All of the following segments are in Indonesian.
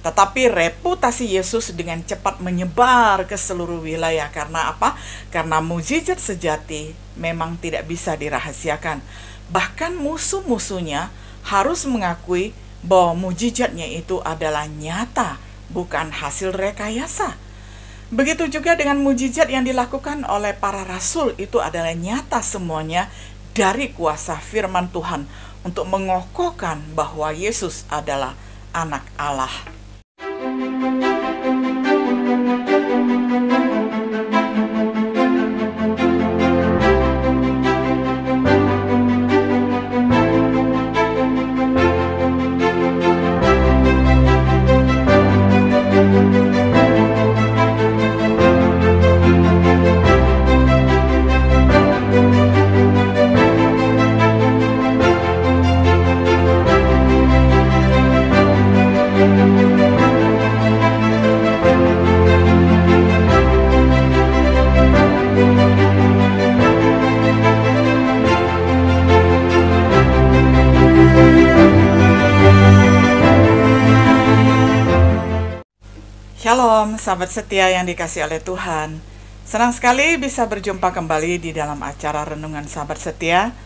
Tetapi reputasi Yesus dengan cepat menyebar ke seluruh wilayah. Karena apa? Karena mukjizat sejati memang tidak bisa dirahasiakan. Bahkan musuh-musuhnya harus mengakui bahwa mukjizatnya itu adalah nyata, bukan hasil rekayasa. Begitu juga dengan mukjizat yang dilakukan oleh para rasul, itu adalah nyata semuanya dari kuasa firman Tuhan untuk mengokohkan bahwa Yesus adalah anak Allah. Shalom, sahabat setia yang dikasihi oleh Tuhan. Senang sekali bisa berjumpa kembali di dalam acara Renungan Sahabat Setia.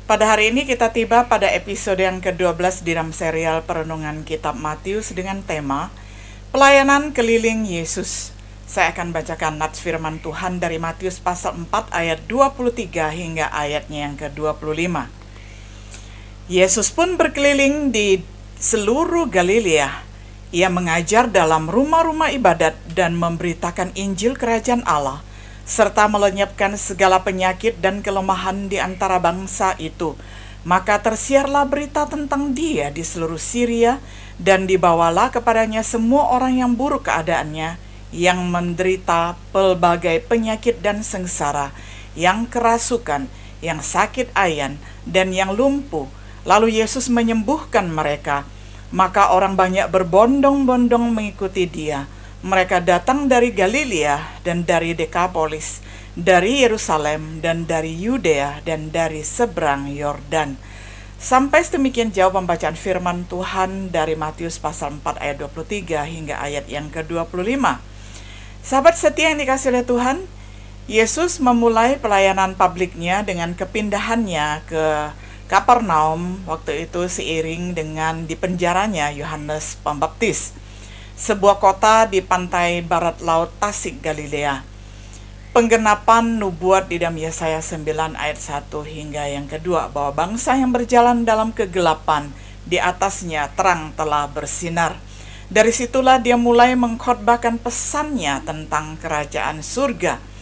Pada hari ini kita tiba pada episode yang ke-12 di dalam serial Perenungan Kitab Matius dengan tema Pelayanan Keliling Yesus. Saya akan bacakan nats firman Tuhan dari Matius pasal 4 ayat 23 hingga ayatnya yang ke-25. Yesus pun berkeliling di seluruh Galilea. Ia mengajar dalam rumah-rumah ibadat dan memberitakan Injil Kerajaan Allah, serta melenyapkan segala penyakit dan kelemahan di antara bangsa itu. Maka tersiarlah berita tentang Dia di seluruh Syria, dan dibawalah kepadanya semua orang yang buruk keadaannya, yang menderita pelbagai penyakit dan sengsara, yang kerasukan, yang sakit ayan, dan yang lumpuh. Lalu Yesus menyembuhkan mereka. Maka orang banyak berbondong-bondong mengikuti Dia. Mereka datang dari Galilea dan dari Dekapolis, dari Yerusalem dan dari Yudea dan dari seberang Yordan. Sampai sedemikian jauh pembacaan firman Tuhan dari Matius pasal 4 ayat 23 hingga ayat yang ke-25. Sahabat setia yang dikasihi oleh Tuhan, Yesus memulai pelayanan publiknya dengan kepindahannya ke Kapernaum, waktu itu seiring dengan dipenjaranya Yohanes Pembaptis, sebuah kota di pantai barat laut Tasik, Galilea. Penggenapan nubuat di dalam Yesaya 9 ayat 1 hingga yang kedua, bahwa bangsa yang berjalan dalam kegelapan, di atasnya terang telah bersinar. Dari situlah dia mulai mengkhotbahkan pesannya tentang kerajaan surga.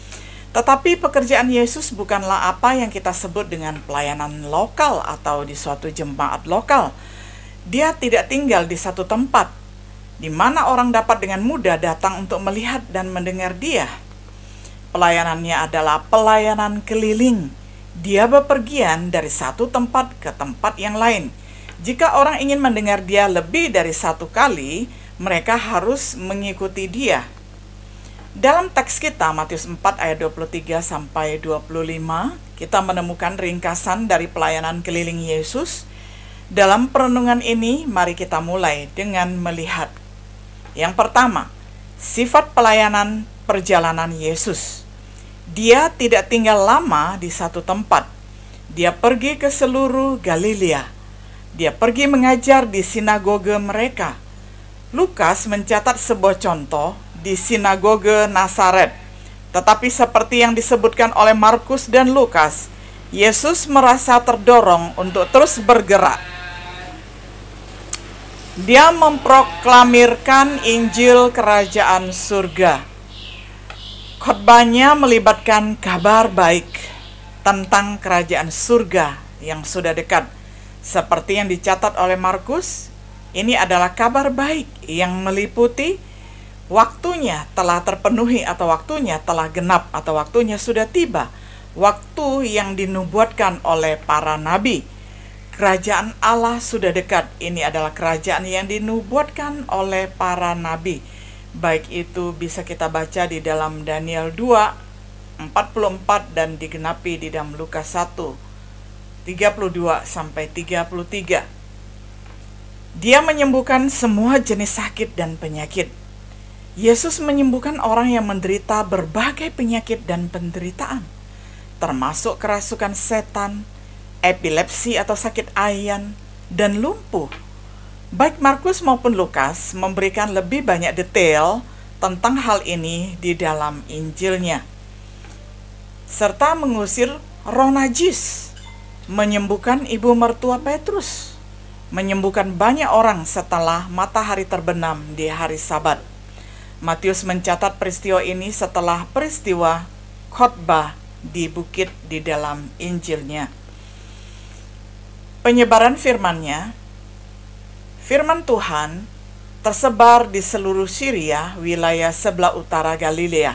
Tetapi pekerjaan Yesus bukanlah apa yang kita sebut dengan pelayanan lokal atau di suatu jemaat lokal. Dia tidak tinggal di satu tempat, di mana orang dapat dengan mudah datang untuk melihat dan mendengar Dia. Pelayanannya adalah pelayanan keliling. Dia bepergian dari satu tempat ke tempat yang lain. Jika orang ingin mendengar Dia lebih dari satu kali, mereka harus mengikuti Dia. Dalam teks kita Matius 4 ayat 23 sampai 25, kita menemukan ringkasan dari pelayanan keliling Yesus. Dalam perenungan ini, mari kita mulai dengan melihat. Yang pertama, sifat pelayanan perjalanan Yesus. Dia tidak tinggal lama di satu tempat. Dia pergi ke seluruh Galilea. Dia pergi mengajar di sinagoge mereka. Lukas mencatat sebuah contoh di sinagoge Nazaret. Tetapi seperti yang disebutkan oleh Markus dan Lukas, Yesus merasa terdorong untuk terus bergerak. Dia memproklamirkan Injil Kerajaan Surga. Khotbahnya melibatkan kabar baik tentang kerajaan surga yang sudah dekat. Seperti yang dicatat oleh Markus, ini adalah kabar baik yang meliputi waktunya telah terpenuhi atau waktunya telah genap atau waktunya sudah tiba. Waktu yang dinubuatkan oleh para nabi. Kerajaan Allah sudah dekat. Ini adalah kerajaan yang dinubuatkan oleh para nabi. Baik itu bisa kita baca di dalam Daniel 2, 44 dan digenapi di dalam Lukas 1, 32 sampai 33. Dia menyembuhkan semua jenis sakit dan penyakit. Yesus menyembuhkan orang yang menderita berbagai penyakit dan penderitaan, termasuk kerasukan setan, epilepsi atau sakit ayan, dan lumpuh. Baik Markus maupun Lukas memberikan lebih banyak detail tentang hal ini di dalam Injilnya, serta mengusir roh najis, menyembuhkan ibu mertua Petrus, menyembuhkan banyak orang setelah matahari terbenam di hari Sabat. Matius mencatat peristiwa ini setelah peristiwa khotbah di bukit di dalam Injilnya. Penyebaran firman-Nya, firman Tuhan tersebar di seluruh Syria, wilayah sebelah utara Galilea.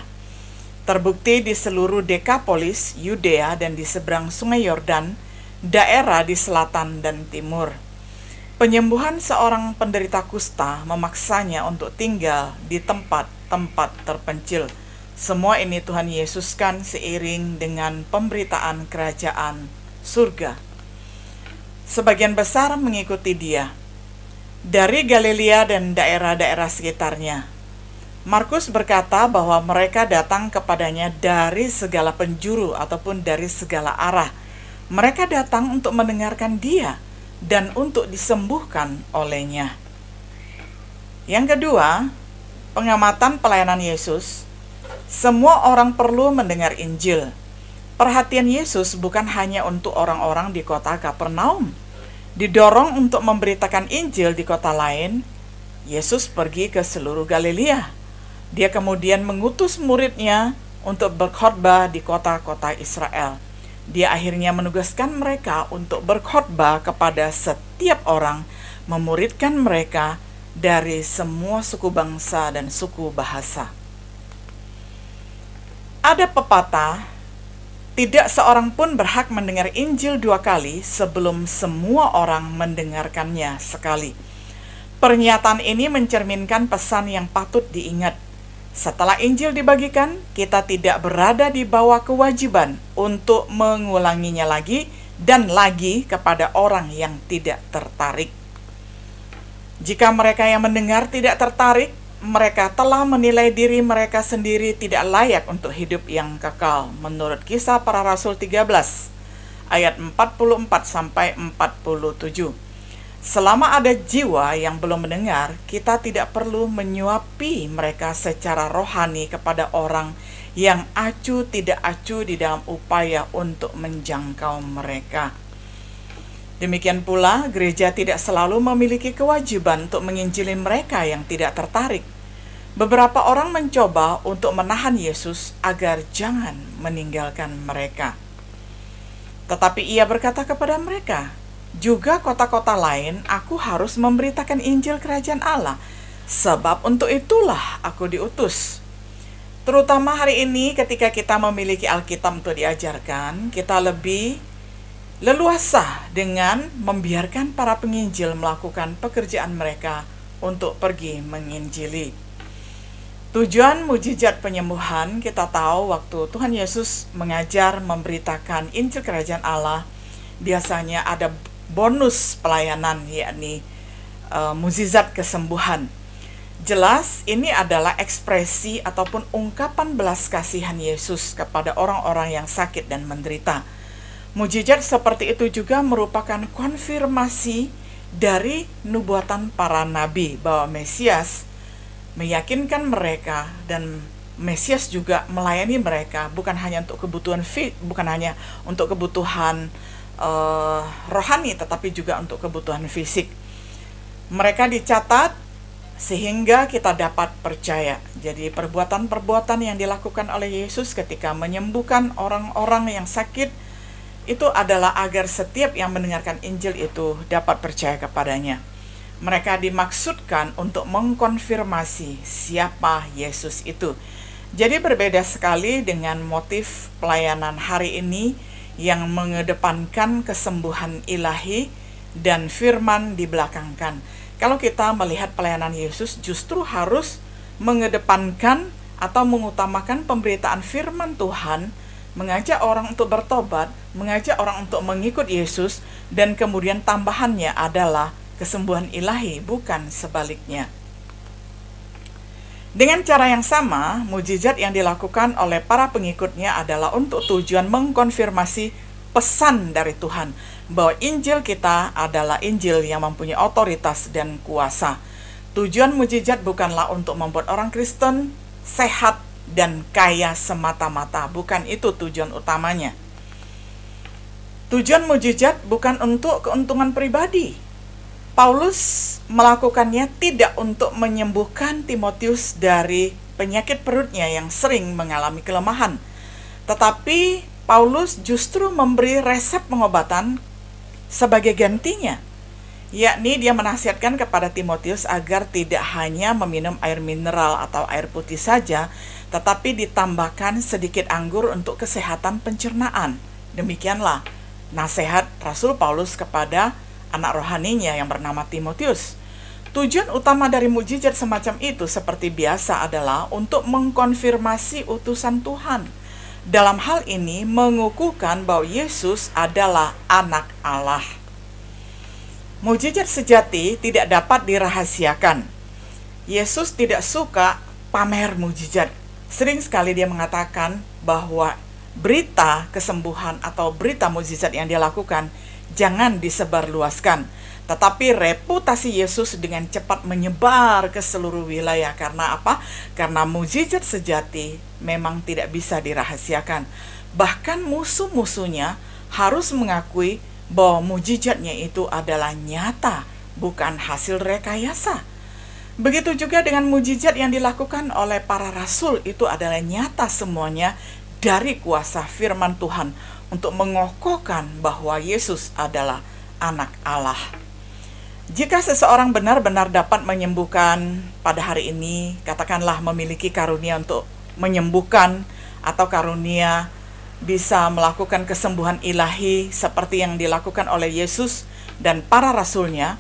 Terbukti di seluruh Dekapolis, Yudea, dan di seberang Sungai Yordan, daerah di selatan dan timur. Penyembuhan seorang penderita kusta memaksanya untuk tinggal di tempat-tempat terpencil. Semua ini Tuhan Yesuskan seiring dengan pemberitaan kerajaan surga. Sebagian besar mengikuti Dia dari Galilea dan daerah-daerah sekitarnya. Markus berkata bahwa mereka datang kepadanya dari segala penjuru ataupun dari segala arah. Mereka datang untuk mendengarkan Dia dan untuk disembuhkan olehnya. Yang kedua, pengamatan pelayanan Yesus. Semua orang perlu mendengar Injil. Perhatian Yesus bukan hanya untuk orang-orang di kota Kapernaum. Didorong untuk memberitakan Injil di kota lain, Yesus pergi ke seluruh Galilea. Dia kemudian mengutus muridnya untuk berkhotbah di kota-kota Israel. Dia akhirnya menugaskan mereka untuk berkhotbah kepada setiap orang, memuridkan mereka dari semua suku bangsa dan suku bahasa. Ada pepatah, tidak seorang pun berhak mendengar Injil 2 kali sebelum semua orang mendengarkannya sekali. Pernyataan ini mencerminkan pesan yang patut diingat. Setelah Injil dibagikan, kita tidak berada di bawah kewajiban untuk mengulanginya lagi dan lagi kepada orang yang tidak tertarik. Jika mereka yang mendengar tidak tertarik, mereka telah menilai diri mereka sendiri tidak layak untuk hidup yang kekal. Menurut Kisah Para Rasul 13 ayat 44-47. Selama ada jiwa yang belum mendengar, kita tidak perlu menyuapi mereka secara rohani kepada orang yang acuh tidak acuh di dalam upaya untuk menjangkau mereka. Demikian pula, gereja tidak selalu memiliki kewajiban untuk menginjili mereka yang tidak tertarik. Beberapa orang mencoba untuk menahan Yesus agar jangan meninggalkan mereka. Tetapi Ia berkata kepada mereka, juga kota-kota lain aku harus memberitakan Injil Kerajaan Allah, sebab untuk itulah aku diutus. Terutama hari ini ketika kita memiliki Alkitab untuk diajarkan, kita lebih leluasa dengan membiarkan para penginjil melakukan pekerjaan mereka untuk pergi menginjili. Tujuan mujizat penyembuhan, kita tahu waktu Tuhan Yesus mengajar memberitakan Injil Kerajaan Allah, biasanya ada bonus pelayanan, yakni mukjizat kesembuhan. Jelas ini adalah ekspresi ataupun ungkapan belas kasihan Yesus kepada orang-orang yang sakit dan menderita. Mukjizat seperti itu juga merupakan konfirmasi dari nubuatan para nabi bahwa Mesias meyakinkan mereka dan Mesias juga melayani mereka bukan hanya untuk kebutuhan bukan hanya untuk kebutuhan rohani, tetapi juga untuk kebutuhan fisik. Mereka dicatat sehingga kita dapat percaya. Jadi perbuatan-perbuatan yang dilakukan oleh Yesus ketika menyembuhkan orang-orang yang sakit itu adalah agar setiap yang mendengarkan Injil itu dapat percaya kepadanya. Mereka dimaksudkan untuk mengkonfirmasi siapa Yesus itu. Jadi berbeda sekali dengan motif pelayanan hari ini yang mengedepankan kesembuhan ilahi dan firman dibelakangkan. Kalau kita melihat pelayanan Yesus justru harus mengedepankan atau mengutamakan pemberitaan firman Tuhan, mengajak orang untuk bertobat, mengajak orang untuk mengikut Yesus, dan kemudian tambahannya adalah kesembuhan ilahi, bukan sebaliknya. Dengan cara yang sama, mujizat yang dilakukan oleh para pengikutnya adalah untuk tujuan mengkonfirmasi pesan dari Tuhan bahwa Injil kita adalah Injil yang mempunyai otoritas dan kuasa. Tujuan mujizat bukanlah untuk membuat orang Kristen sehat dan kaya semata-mata, bukan itu tujuan utamanya. Tujuan mujizat bukan untuk keuntungan pribadi. Paulus melakukannya tidak untuk menyembuhkan Timotius dari penyakit perutnya yang sering mengalami kelemahan, tetapi Paulus justru memberi resep pengobatan sebagai gantinya, yakni dia menasihatkan kepada Timotius agar tidak hanya meminum air mineral atau air putih saja, tetapi ditambahkan sedikit anggur untuk kesehatan pencernaan. Demikianlah nasihat Rasul Paulus kepada anak rohaninya yang bernama Timotius. Tujuan utama dari mujizat semacam itu seperti biasa adalah untuk mengkonfirmasi utusan Tuhan. Dalam hal ini mengukuhkan bahwa Yesus adalah anak Allah. Mujizat sejati tidak dapat dirahasiakan. Yesus tidak suka pamer mujizat. Sering sekali dia mengatakan bahwa berita kesembuhan atau berita mujizat yang dia lakukan jangan disebarluaskan. Tetapi reputasi Yesus dengan cepat menyebar ke seluruh wilayah. Karena apa? Karena mujizat sejati memang tidak bisa dirahasiakan. Bahkan musuh-musuhnya harus mengakui bahwa mujizatnya itu adalah nyata, bukan hasil rekayasa. Begitu juga dengan mujizat yang dilakukan oleh para rasul, itu adalah nyata semuanya dari kuasa firman Tuhan untuk mengokohkan bahwa Yesus adalah anak Allah. Jika seseorang benar-benar dapat menyembuhkan pada hari ini, katakanlah memiliki karunia untuk menyembuhkan atau karunia bisa melakukan kesembuhan ilahi seperti yang dilakukan oleh Yesus dan para rasulnya,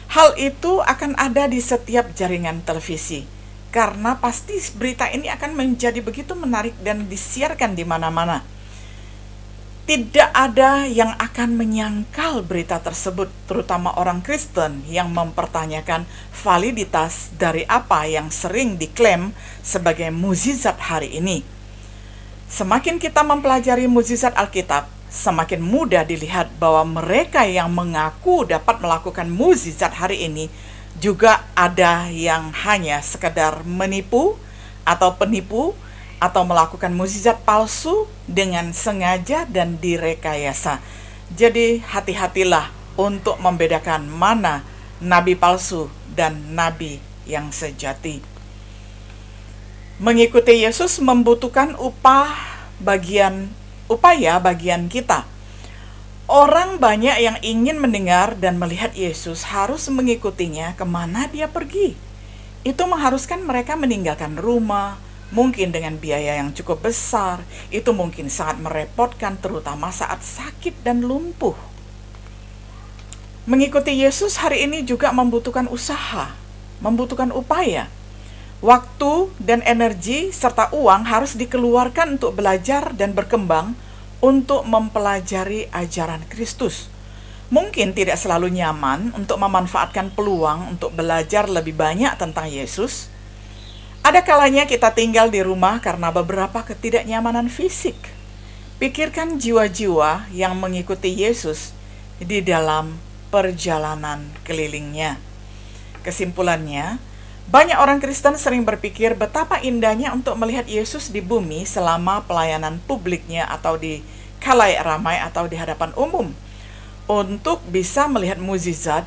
hal itu akan ada di setiap jaringan televisi. Karena pasti berita ini akan menjadi begitu menarik dan disiarkan di mana-mana. Tidak ada yang akan menyangkal berita tersebut, terutama orang Kristen yang mempertanyakan validitas dari apa yang sering diklaim sebagai mukjizat hari ini. Semakin kita mempelajari mukjizat Alkitab, semakin mudah dilihat bahwa mereka yang mengaku dapat melakukan mukjizat hari ini juga ada yang hanya sekedar menipu atau penipu atau melakukan mukjizat palsu dengan sengaja dan direkayasa. Jadi hati-hatilah untuk membedakan mana nabi palsu dan nabi yang sejati. Mengikuti Yesus membutuhkan upaya bagian kita. Orang banyak yang ingin mendengar dan melihat Yesus harus mengikutinya kemana dia pergi. Itu mengharuskan mereka meninggalkan rumah, mungkin dengan biaya yang cukup besar. Itu mungkin sangat merepotkan, terutama saat sakit dan lumpuh. Mengikuti Yesus hari ini juga membutuhkan usaha, membutuhkan upaya. Waktu dan energi serta uang harus dikeluarkan untuk belajar dan berkembang untuk mempelajari ajaran Kristus. Mungkin tidak selalu nyaman untuk memanfaatkan peluang untuk belajar lebih banyak tentang Yesus. Ada kalanya kita tinggal di rumah karena beberapa ketidaknyamanan fisik. Pikirkan jiwa-jiwa yang mengikuti Yesus di dalam perjalanan kelilingnya. Kesimpulannya, banyak orang Kristen sering berpikir betapa indahnya untuk melihat Yesus di bumi selama pelayanan publiknya atau di khalayak ramai atau di hadapan umum. Untuk bisa melihat mukjizat,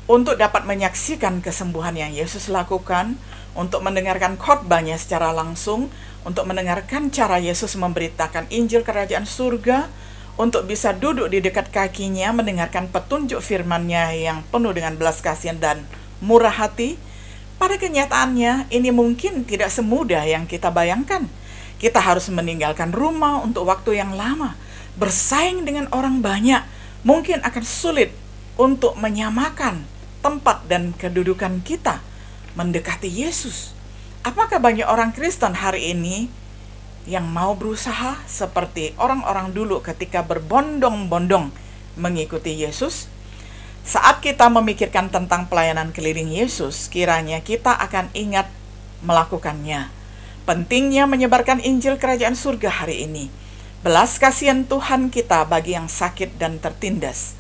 untuk dapat menyaksikan kesembuhan yang Yesus lakukan, untuk mendengarkan khotbahnya secara langsung, untuk mendengarkan cara Yesus memberitakan Injil Kerajaan Surga, untuk bisa duduk di dekat kakinya mendengarkan petunjuk firman-Nya yang penuh dengan belas kasihan dan murah hati. Pada kenyataannya, ini mungkin tidak semudah yang kita bayangkan. Kita harus meninggalkan rumah untuk waktu yang lama, bersaing dengan orang banyak, mungkin akan sulit untuk menyamakan tempat dan kedudukan kita mendekati Yesus. Apakah banyak orang Kristen hari ini yang mau berusaha seperti orang-orang dulu ketika berbondong-bondong mengikuti Yesus? Saat kita memikirkan tentang pelayanan keliling Yesus, kiranya kita akan ingat melakukannya. Pentingnya menyebarkan Injil Kerajaan Surga hari ini. Belas kasihan Tuhan kita bagi yang sakit dan tertindas.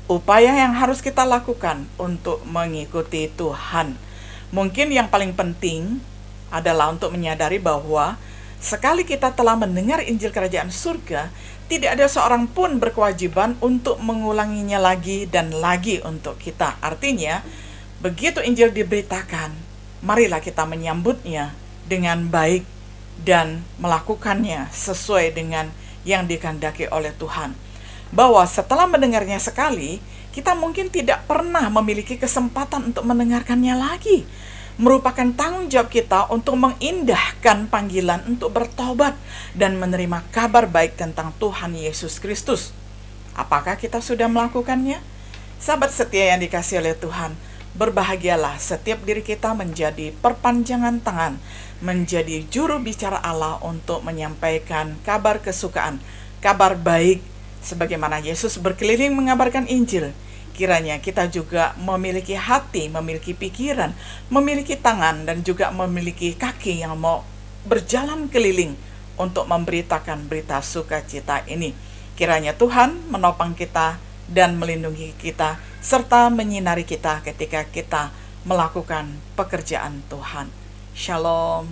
Upaya yang harus kita lakukan untuk mengikuti Tuhan. Mungkin yang paling penting adalah untuk menyadari bahwa sekali kita telah mendengar Injil Kerajaan Surga, tidak ada seorang pun berkewajiban untuk mengulanginya lagi dan lagi untuk kita. Artinya, begitu Injil diberitakan, marilah kita menyambutnya dengan baik dan melakukannya sesuai dengan yang dikehendaki oleh Tuhan. Bahwa setelah mendengarnya sekali, kita mungkin tidak pernah memiliki kesempatan untuk mendengarkannya lagi. Merupakan tanggung jawab kita untuk mengindahkan panggilan untuk bertobat dan menerima kabar baik tentang Tuhan Yesus Kristus. Apakah kita sudah melakukannya? Sahabat setia yang dikasihi oleh Tuhan, berbahagialah setiap diri kita menjadi perpanjangan tangan, menjadi juru bicara Allah untuk menyampaikan kabar kesukaan, kabar baik, sebagaimana Yesus berkeliling mengabarkan Injil. Kiranya kita juga memiliki hati, memiliki pikiran, memiliki tangan, dan juga memiliki kaki yang mau berjalan keliling untuk memberitakan berita sukacita ini. Kiranya Tuhan menopang kita dan melindungi kita, serta menyinari kita ketika kita melakukan pekerjaan Tuhan. Shalom.